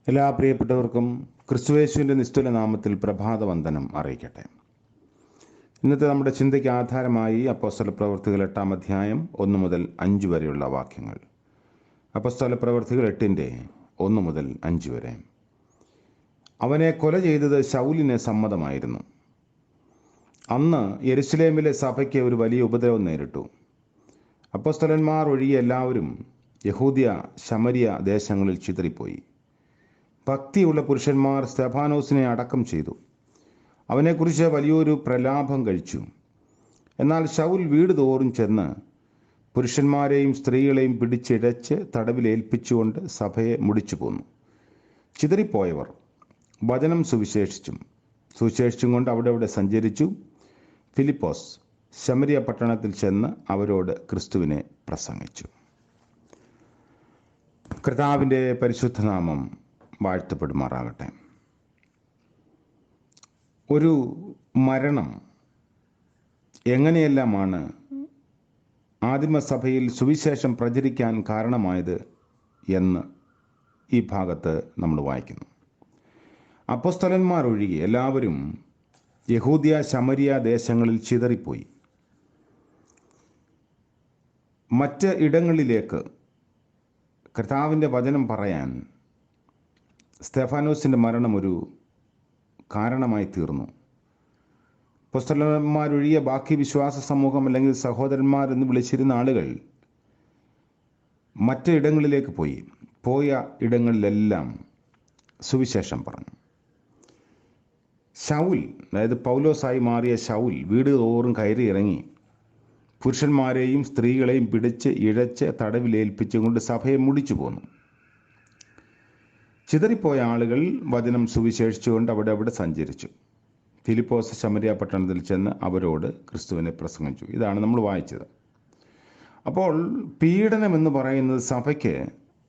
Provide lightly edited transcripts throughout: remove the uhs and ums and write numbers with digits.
എല്ലാ പ്രിയപ്പെട്ടവർക്കും ക്രിസ്തുയേശുവിൻ്റെ നിസ്തുല നാമത്തിൽ പ്രഭാതവന്ദനം അറിയിക്കട്ടെ. ഇന്നത്തെ നമ്മുടെ ചിന്തയ്ക്ക് ആധാരമായി അപ്പോസ്തല പ്രവൃത്തികൾ 8-ാം അധ്യായം 1 മുതൽ 5 വരെയുള്ള വാക്യങ്ങൾ. അപ്പോസ്തല പ്രവൃത്തികൾ 8-ന്റെ 1 മുതൽ 5 വരെ. അവനെ കൊല ചെയ്തത് ശൗലിന് സമ്മതമായിരുന്നു. അന്ന് യെരുശലേമിലെ സഭയ്ക്ക് ഒരു വലിയ ഉപദ്രവം നേരിട്ടു. അപ്പോസ്തലന്മാർ ഒഴികെ എല്ലാവരും യഹൂദ്യ ശമരിയ ദേശങ്ങളിൽ ചിതറിപ്പോയി. ഭക്തിയുള്ള പുരുഷന്മാർ സ്തെഫാനോസിനെ അടക്കം ചെയ്തു. അവനെക്കുറിച്ച് വലിയൊരു പ്രലാപം കഴിച്ചു. എന്നാൽ ശൗൽ വീട് തോറും ചെന്ന് പുരുഷന്മാരെയും സ്ത്രീകളെയും പിടിച്ചിഴച്ച് തടവിലേൽപ്പിച്ചുകൊണ്ട് സഭയെ മുടിച്ചു പോന്നു. ചിതറിപ്പോയവർ വചനം സുവിശേഷിച്ചും കൊണ്ട് അവിടെ സഞ്ചരിച്ചു. ഫിലിപ്പോസ് ശമരിയ പട്ടണത്തിൽ ചെന്ന് അവരോട് ക്രിസ്തുവിനെ പ്രസംഗിച്ചു. കർത്താവിൻ്റെ പരിശുദ്ധനാമം വാഴ്ത്തപ്പെടുമാറാകട്ടെ. ഒരു മരണം എങ്ങനെയെല്ലാമാണ് ആദിമസഭയിൽ സുവിശേഷം പ്രചരിക്കാൻ കാരണമായത് എന്ന് ഈ ഭാഗത്ത് നമ്മൾ വായിക്കുന്നു. അപ്പോസ്തലന്മാർ ഒഴികെ എല്ലാവരും യഹൂദ്യ ശമരിയ ദേശങ്ങളിൽ ചിതറിപ്പോയി. മറ്റ് ഇടങ്ങളിലേക്ക് കർത്താവിൻ്റെ വചനം പറയാൻ സ്തെഫാനോസിൻ്റെ മരണം ഒരു കാരണമായി തീർന്നു. അപ്പോസ്തലന്മാരൊഴികെ ബാക്കി വിശ്വാസ സമൂഹം അല്ലെങ്കിൽ സഹോദരന്മാരെന്ന് വിളിച്ചിരുന്ന ആളുകൾ മറ്റ് ഇടങ്ങളിലേക്ക് പോയ ഇടങ്ങളിലെല്ലാം സുവിശേഷം പറഞ്ഞു. ശൗൽ, അതായത് പൗലോസായി മാറിയ ശൗൽ വീട് തോറും കയറി ഇറങ്ങി പുരുഷന്മാരെയും സ്ത്രീകളെയും പിടിച്ച് ഇഴച്ച് തടവിലേൽപ്പിച്ചുകൊണ്ട് സഭയെ മുടിച്ചു പോന്നു. ചിതറിപ്പോയ ആളുകൾ വചനം സുവിശേഷിച്ചുകൊണ്ട് അവിടെ സഞ്ചരിച്ചു. ഫിലിപ്പോസ് ശമരിയ പട്ടണത്തിൽ ചെന്ന് അവരോട് ക്രിസ്തുവിനെ പ്രസംഗിച്ചു. ഇതാണ് നമ്മൾ വായിച്ചത്. അപ്പോൾ പീഡനം എന്ന് പറയുന്നത് സഭയ്ക്ക്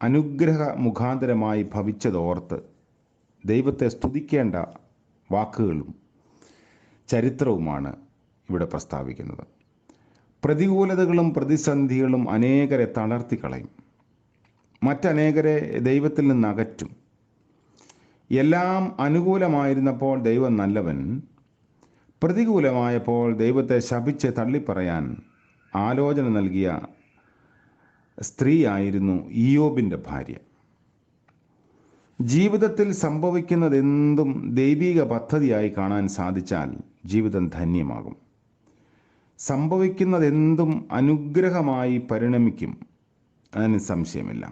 അനുഗ്രഹ മുഖാന്തരമായി ഭവിച്ചതോർത്ത് ദൈവത്തെ സ്തുതിക്കേണ്ട വാക്കുകളും ചരിത്രവുമാണ് ഇവിടെ പ്രസ്താവിക്കുന്നത്. പ്രതികൂലതകളും പ്രതിസന്ധികളും അനേകരെ തളർത്തിക്കളയും, മറ്റനേകരെ ദൈവത്തിൽ നിന്ന് അകറ്റും. എല്ലാം അനുകൂലമായിരുന്നപ്പോൾ ദൈവം നല്ലവൻ, പ്രതികൂലമായപ്പോൾ ദൈവത്തെ ശപിച്ച് തള്ളിപ്പറയാൻ ആലോചന നൽകിയ സ്ത്രീയായിരുന്നു ഇയ്യോബിൻ്റെ ഭാര്യ. ജീവിതത്തിൽ സംഭവിക്കുന്നതെന്തും ദൈവിക പദ്ധതിയായി കാണാൻ സാധിച്ചാൽ ജീവിതം ധന്യമാകും. സംഭവിക്കുന്നതെന്തും അനുഗ്രഹമായി പരിണമിക്കും, അതിന് സംശയമില്ല.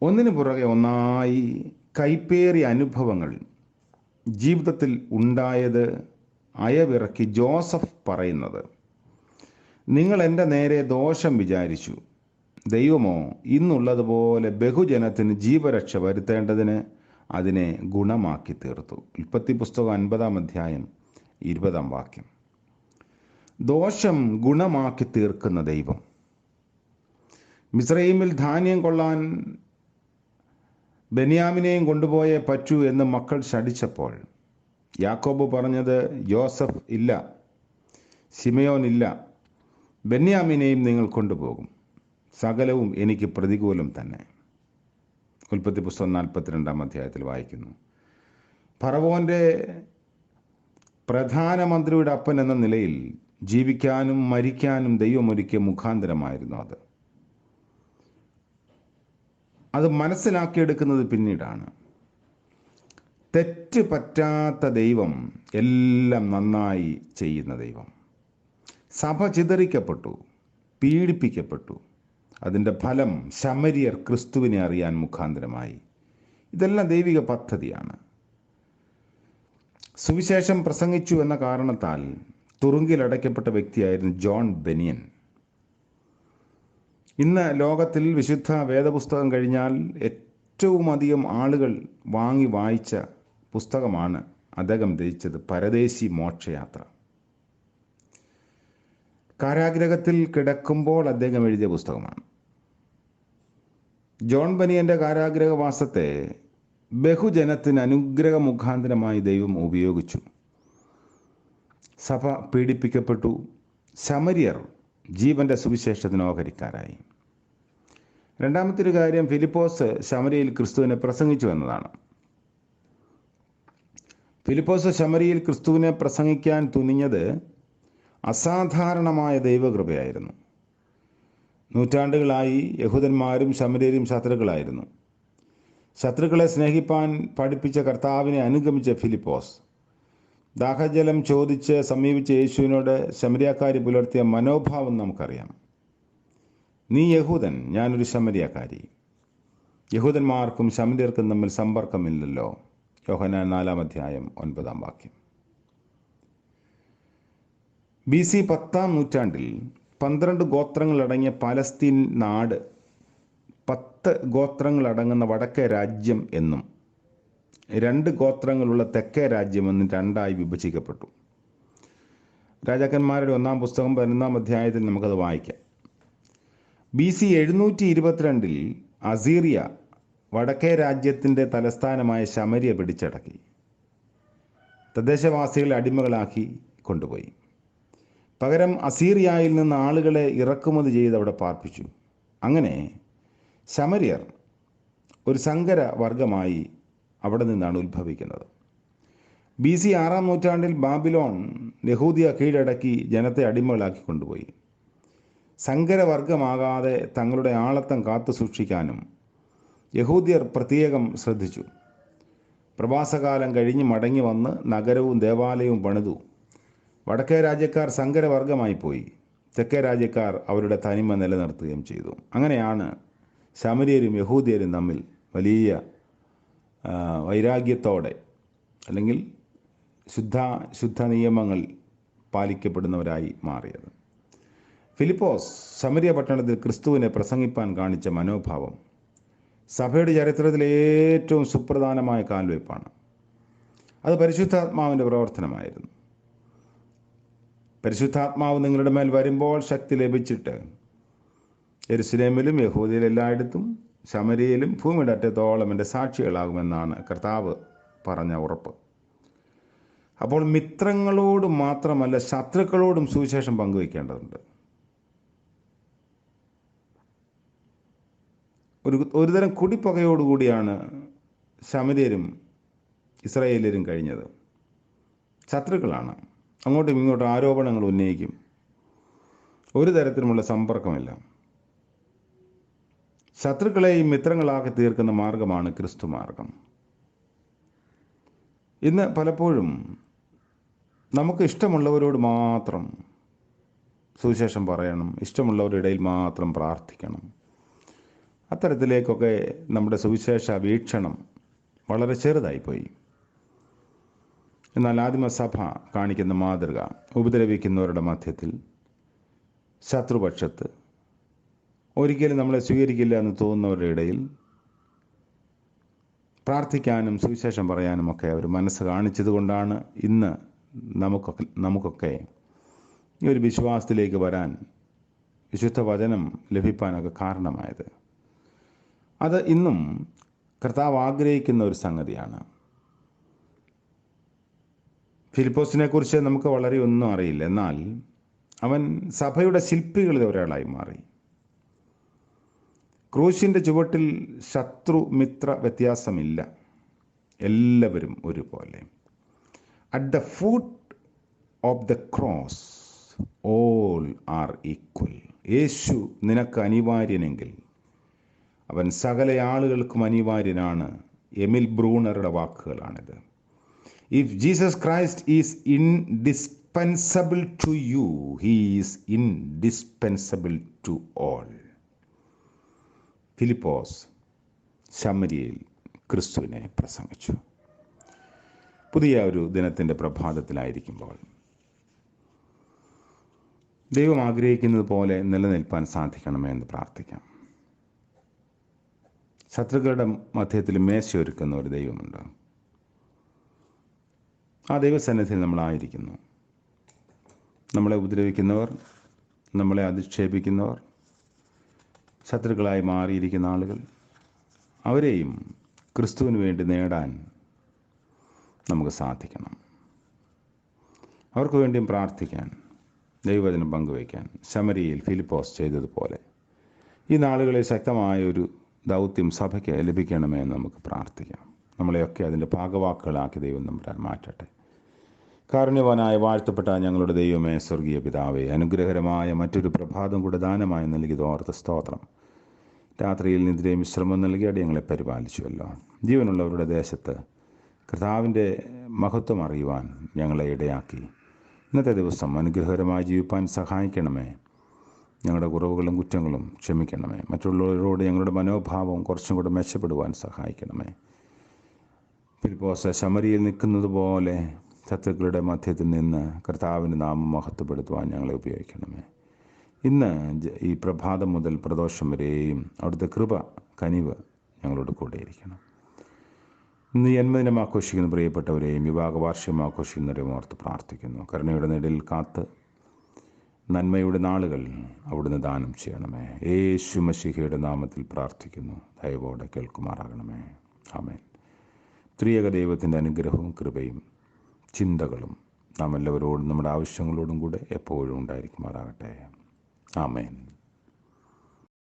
ഒന്നിനു പുറകെ ഒന്നായി കൈപ്പേറിയ അനുഭവങ്ങൾ ജീവിതത്തിൽ ഉണ്ടായത് അയവിറക്കി ജോസഫ് പറയുന്നത്, നിങ്ങൾ എൻ്റെ നേരെ ദോഷം വിചാരിച്ചു, ദൈവമോ ഇന്നുള്ളതുപോലെ ബഹുജനത്തിന് ജീവരക്ഷ വരുത്തേണ്ടതിന് അതിനെ ഗുണമാക്കി തീർത്തു. ഉൽപ്പത്തി പുസ്തകം 50-ാം അധ്യായം 20-ാം വാക്യം. ദോഷം ഗുണമാക്കി തീർക്കുന്ന ദൈവം. മിസ്രയീമിൽ ധാന്യം കൊള്ളാൻ ബെന്യാമിനെയും കൊണ്ടുപോയേ പറ്റൂ എന്ന് മക്കൾ ശഠിച്ചപ്പോൾ യാക്കോബ് പറഞ്ഞത്, യോസഫ് ഇല്ല, ശിമയോൻ ഇല്ല, ബെന്യാമിനെയും നിങ്ങൾ കൊണ്ടുപോകും, സകലവും എനിക്ക് പ്രതികൂലം തന്നെ. ഉൽപ്പത്തി പുസ്തകം 42-ാം അധ്യായത്തിൽ വായിക്കുന്നു. ഫറവോൻ്റെ പ്രധാനമന്ത്രിയുടെ അപ്പൻ എന്ന നിലയിൽ ജീവിക്കാനും മരിക്കാനും ദൈവമൊരുക്കിയ മുഖാന്തരമായിരുന്നു അത് മനസ്സിലാക്കിയെടുക്കുന്നത് പിന്നീടാണ്. തെറ്റ് പറ്റാത്ത ദൈവം എല്ലാം നന്നായി ചെയ്യുന്ന ദൈവം. സഭ ചിതറിക്കപ്പെട്ടു, പീഡിപ്പിക്കപ്പെട്ടു. അതിൻ്റെ ഫലം ശമരിയർ ക്രിസ്തുവിനെ അറിയാൻ മുഖാന്തരമായി. ഇതെല്ലാം ദൈവിക പദ്ധതിയാണ്. സുവിശേഷം പ്രസംഗിച്ചു എന്ന കാരണത്താൽ തുറുങ്കിലടയ്ക്കപ്പെട്ട വ്യക്തിയായിരുന്നു ജോൺ ബെനിയൻ. ഇന്ന് ലോകത്തിൽ വിശുദ്ധ വേദപുസ്തകം കഴിഞ്ഞാൽ ഏറ്റവും അധികം ആളുകൾ വാങ്ങി വായിച്ച പുസ്തകമാണ് അദ്ദേഹം രചിച്ചത്, പരദേശി മോക്ഷയാത്ര. കാരാഗ്രഹത്തിൽ കിടക്കുമ്പോൾ അദ്ദേഹം എഴുതിയ പുസ്തകമാണ്. ജോൺ ബനിയൻ്റെ കാരാഗ്രഹവാസത്തെ ബഹുജനത്തിന് അനുഗ്രഹ മുഖാന്തരമായി ദൈവം ഉപയോഗിച്ചു. സഭ പീഡിപ്പിക്കപ്പെട്ടു. ശമരിയർ ജീവന്റെ സുവിശേഷത്തിന് ഓഹരിക്കാരായി. രണ്ടാമത്തെ ഒരു കാര്യം, ഫിലിപ്പോസ് ശമരിയിൽ ക്രിസ്തുവിനെ പ്രസംഗിച്ചു എന്നതാണ്. ഫിലിപ്പോസ് ശമരിയിൽ ക്രിസ്തുവിനെ പ്രസംഗിക്കാൻ തുനിഞ്ഞത് അസാധാരണമായ ദൈവകൃപയായിരുന്നു. നൂറ്റാണ്ടുകളായി യഹൂദന്മാരും ശമര്യരും ശത്രുക്കളായിരുന്നു. ശത്രുക്കളെ സ്നേഹിപ്പാൻ പഠിപ്പിച്ച കർത്താവിനെ അനുഗമിച്ച ഫിലിപ്പോസ് ദാഹജലം ചോദിച്ച് സമീപിച്ച യേശുവിനോട് ശമര്യക്കാരി പുലർത്തിയ മനോഭാവം നമുക്കറിയാം. നീ യഹൂദൻ, ഞാനൊരു ശമര്യക്കാരി. യഹൂദന്മാർക്കും ശമര്യർക്കും തമ്മിൽ സമ്പർക്കമില്ലല്ലോ. യോഹന്നാൻ 4:9. BC 10-ാം നൂറ്റാണ്ടിൽ 12 ഗോത്രങ്ങളടങ്ങിയ പലസ്തീൻ നാട് 10 ഗോത്രങ്ങളടങ്ങുന്ന വടക്കേ രാജ്യം എന്നും 2 ഗോത്രങ്ങളുള്ള തെക്കേ രാജ്യമെന്നും 2ആയി വിഭജിക്കപ്പെട്ടു. രാജാക്കന്മാരുടെ 1-ാം പുസ്തകം 11-ാം അധ്യായത്തിൽ നമുക്കത് വായിക്കാം. BC 722 അസീറിയ വടക്കേ രാജ്യത്തിൻ്റെ തലസ്ഥാനമായ ശമര്യ പിടിച്ചടക്കി. തദ്ദേശവാസികളെ അടിമകളാക്കി കൊണ്ടുപോയി. പകരം അസീറിയയിൽ നിന്ന് ആളുകളെ ഇറക്കുമതി ചെയ്ത് അവിടെ പാർപ്പിച്ചു. അങ്ങനെ ശമര്യർ ഒരു സങ്കര വർഗമായി അവിടെ നിന്നാണ് ഉത്ഭവിക്കുന്നത്. BC 6-ാം നൂറ്റാണ്ടിൽ ബാബിലോൺ യഹൂദിയ കീഴടക്കി ജനത്തെ അടിമകളാക്കി കൊണ്ടുപോയി. സങ്കരവർഗമാകാതെ തങ്ങളുടെ ആളത്തം കാത്തു സൂക്ഷിക്കാനും യഹൂദ്യർ പ്രത്യേകം ശ്രദ്ധിച്ചു. പ്രവാസകാലം കഴിഞ്ഞ് മടങ്ങി വന്ന് നഗരവും ദേവാലയവും പണിതു. വടക്കേ രാജ്യക്കാർ സങ്കരവർഗമായി പോയി. തെക്കേ രാജ്യക്കാർ അവരുടെ തനിമ നിലനിർത്തുകയും ചെയ്തു. അങ്ങനെയാണ് ശമര്യരും യഹൂദ്യരും തമ്മിൽ വലിയ വൈരാഗ്യത്തോടെ, അല്ലെങ്കിൽ ശുദ്ധ നിയമങ്ങൾ പാലിക്കപ്പെടുന്നവരായി മാറിയത്. ഫിലിപ്പോസ് ശമര്യ പട്ടണത്തിൽ ക്രിസ്തുവിനെ പ്രസംഗിപ്പാൻ കാണിച്ച മനോഭാവം സഭയുടെ ചരിത്രത്തിലെ ഏറ്റവും സുപ്രധാനമായ കാൽവയ്പ്പാണ്. അത് പരിശുദ്ധാത്മാവിൻ്റെ പ്രവർത്തനമായിരുന്നു. പരിശുദ്ധാത്മാവ് നിങ്ങളുടെ മേൽ വരുമ്പോൾ ശക്തി ലഭിച്ചിട്ട് യെരുശലേമിലും യഹൂദയിലും എല്ലായിടത്തും ശമര്യയിലും ഭൂമിയുടെ അറ്റത്തോളം എൻ്റെ സാക്ഷികളാകുമെന്നാണ് കർത്താവ് പറഞ്ഞ ഉറപ്പ്. അപ്പോൾ മിത്രങ്ങളോടും മാത്രമല്ല, ശത്രുക്കളോടും സുവിശേഷം പങ്കുവയ്ക്കേണ്ടതുണ്ട്. ഒരുതരം കുടിപ്പകയോടുകൂടിയാണ് ശമര്യരും ഇസ്രായേലരും കഴിഞ്ഞത്. ശത്രുക്കളാണ്, അങ്ങോട്ടും ഇങ്ങോട്ടും ആരോപണങ്ങൾ ഉന്നയിക്കും. ഒരു തരത്തിലുമുള്ള സമ്പർക്കമില്ല. ശത്രുക്കളെയും മിത്രങ്ങളാക്കി തീർക്കുന്ന മാർഗമാണ് ക്രിസ്തു മാർഗം. ഇന്ന് പലപ്പോഴും നമുക്ക് ഇഷ്ടമുള്ളവരോട് മാത്രം സുവിശേഷം പറയണം, ഇഷ്ടമുള്ളവരുടെ ഇടയിൽ മാത്രം പ്രാർത്ഥിക്കണം. അത്തരത്തിലേക്കൊക്കെ നമ്മുടെ സുവിശേഷ വീക്ഷണം വളരെ ചെറുതായിപ്പോയി. എന്നാൽ ആദിമസഭ കാണിക്കുന്ന മാതൃക, ഉപദ്രവിക്കുന്നവരുടെ മധ്യത്തിൽ, ശത്രുപക്ഷത്ത്, ഒരിക്കലും നമ്മളെ സ്വീകരിക്കില്ല എന്ന് തോന്നുന്നവരുടെ ഇടയിൽ പ്രാർത്ഥിക്കാനും സുവിശേഷം പറയാനും ഒക്കെ അവർ മനസ്സ് കാണിച്ചത് കൊണ്ടാണ് ഇന്ന് നമുക്കൊക്കെ ഈ ഒരു വിശ്വാസത്തിലേക്ക് വരാൻ, വിശുദ്ധ വചനം ലഭിക്കാനൊക്കെ കാരണമായത്. അത് ഇന്നും കർത്താവ് ആഗ്രഹിക്കുന്ന ഒരു സംഗതിയാണ്. ഫിലിപ്പോസിനെ കുറിച്ച് നമുക്ക് വളരെ ഒന്നും അറിയില്ല. എന്നാൽ അവൻ സഭയുടെ ശില്പികളിൽ ഒരാളായി മാറി. ക്രൂശിൻ്റെ ചുവട്ടിൽ ശത്രു മിത്ര വ്യത്യാസമില്ല, എല്ലാവരും ഒരുപോലെ. At the foot of the cross all are equal. Yeshu നിനക്ക് അനിവാര്യനെങ്കിൽ അവൻ സകല ആളുകൾക്കും അനിവാര്യനാണ്. എമിൽ ബ്രൂണറുടെ വാക്കുകളാണിത്. If Jesus Christ is indispensable to you, he is indispensable to all. Philipose ശമര്യയിൽ ക്രിസ്തുവിനെ പ്രസംഗിച്ചു. പുതിയ ഒരു ദിനത്തിൻ്റെ പ്രഭാതത്തിലായിരിക്കുമ്പോൾ ദൈവം ആഗ്രഹിക്കുന്നത് പോലെ നിലനിൽപ്പാൻ സാധിക്കണമേ എന്ന് പ്രാർത്ഥിക്കാം. ശത്രുക്കളുടെ മധ്യത്തിൽ മേശയൊരുക്കുന്ന ഒരു ദൈവമുണ്ട്. ആ ദൈവസന്നിധിയിൽ നമ്മളായിരിക്കുന്നു. നമ്മളെ ഉപദ്രവിക്കുന്നവർ, നമ്മളെ അധിക്ഷേപിക്കുന്നവർ, ശത്രുക്കളായി മാറിയിരിക്കുന്ന ആളുകൾ, അവരെയും ക്രിസ്തുവിന് വേണ്ടി നേടാൻ നമുക്ക് സാധിക്കണം. അവർക്ക് വേണ്ടിയും പ്രാർത്ഥിക്കാൻ, ദൈവവചനം പങ്കുവയ്ക്കാൻ ശമര്യയിൽ ഫിലിപ്പോസ് ചെയ്തതുപോലെ ഈ നാളുകളിൽ ശക്തമായൊരു ദൗത്യം സഭയ്ക്ക് ലഭിക്കണമേ എന്ന് നമുക്ക് പ്രാർത്ഥിക്കാം. നമ്മളെയൊക്കെ അതിൻ്റെ ഭാഗവാക്കുകളാക്കി ദൈവം നമ്പുരാൻ മാറ്റട്ടെ. കാരുണ്യവാനായ വാഴ്ത്തപ്പെട്ട ഞങ്ങളുടെ ദൈവമേ, സ്വർഗീയ പിതാവേ, അനുഗ്രഹകരമായ മറ്റൊരു പ്രഭാതം കൂടെ ദാനമായി നൽകിയത് ഓർത്ത സ്തോത്രം. രാത്രിയിൽ നിദ്രയും വിശ്രമം നൽകി അടിയങ്ങളെ പരിപാലിച്ചുവല്ലോ. ജീവനുള്ളവരുടെ ദേശത്ത് കർത്താവിൻ്റെ മഹത്വം അറിയുവാൻ ഞങ്ങളെ ഇടയാക്കി. ഇന്നത്തെ ദിവസം അനുഗ്രഹകരമായി ജീവിപ്പാൻ സഹായിക്കണമേ. ഞങ്ങളുടെ കുറവുകളും കുറ്റങ്ങളും ക്ഷമിക്കണമേ. മറ്റുള്ളവരോട് ഞങ്ങളുടെ മനോഭാവം കുറച്ചും കൂടെ മെച്ചപ്പെടുവാൻ സഹായിക്കണമേ. ഫിലിപ്പോസ് ശമരിയിൽ നിൽക്കുന്നത് പോലെ ശത്രുക്കളുടെ മധ്യത്തിൽ നിന്ന് കർത്താവിൻ്റെ നാമം മഹത്വപ്പെടുത്തുവാൻ ഞങ്ങളെ ഉപയോഗിക്കണമേ. ഇന്ന് ഈ പ്രഭാതം മുതൽ പ്രദോഷം വരെയും അവിടുത്തെ കൃപ കനിവ് ഞങ്ങളോട് കൂടെയിരിക്കണം. ഇന്ന് ജന്മദിനം ആഘോഷിക്കുന്ന പ്രിയപ്പെട്ടവരെയും വിവാഹ വാർഷികം ആഘോഷിക്കുന്നവരെയും ഓർത്ത് പ്രാർത്ഥിക്കുന്നു. കരുണയുടെ നിഴലിൽ കാത്ത് നന്മയുടെ നാളുകൾ അവിടുന്ന് ദാനം ചെയ്യണമേ. യേശു മശീഹയുടെ നാമത്തിൽ പ്രാർത്ഥിക്കുന്നു. ദയവോടെ കേൾക്കുമാറാകണമേ. ആമേൻ. ത്രിയേക ദൈവത്തിൻ്റെ അനുഗ്രഹവും കൃപയും ചിന്തകളും നാം എല്ലാവരോടും നമ്മുടെ ആവശ്യങ്ങളോടും കൂടെ എപ്പോഴും ഉണ്ടായിരിക്കുമാറാകട്ടെ. ആമേൻ.